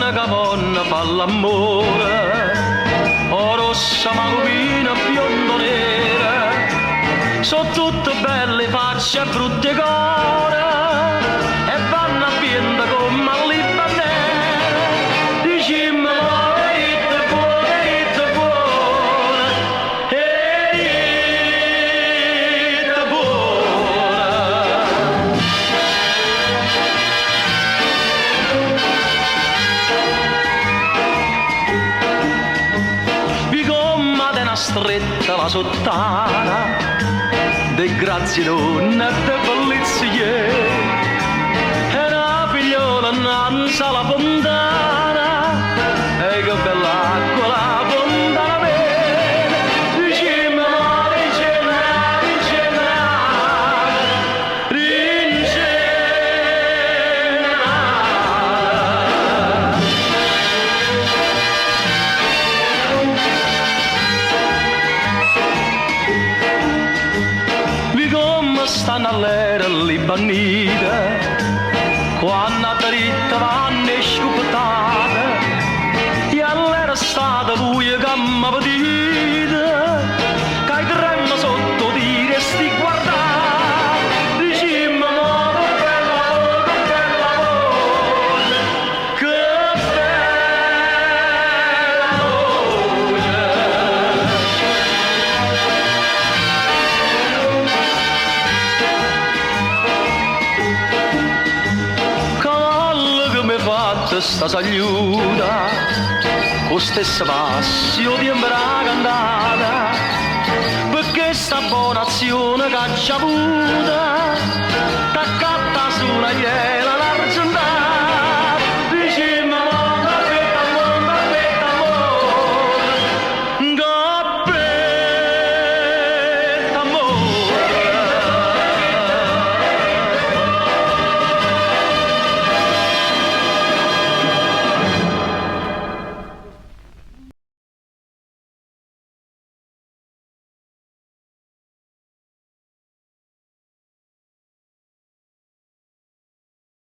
donna che vonna fa l'amore, o rossa macupina biondo nera, sono tutte belle facce e brutte core, e vanno a venda come all'Ibanere, dicimmo ite buona, ite buona, ite buona. Vi gomma de una stretta la sottana, de grazie donna e de bellezze, e una figliola innanza la fontana, e che bella acqua la fontana bene, dicimmo rincena, rincena. Vi come stanno all'era libanita, quando a dritta vanno e scoppettate, e all'era stata buia gamma petita, che tremma sotto di resti guardate, dicimmo no, che bella voce, che bella voce. Cavallo che mi fatta sta sagliuta, con stessa passio di la cantata, perché sta buona azione che c'ha avuta,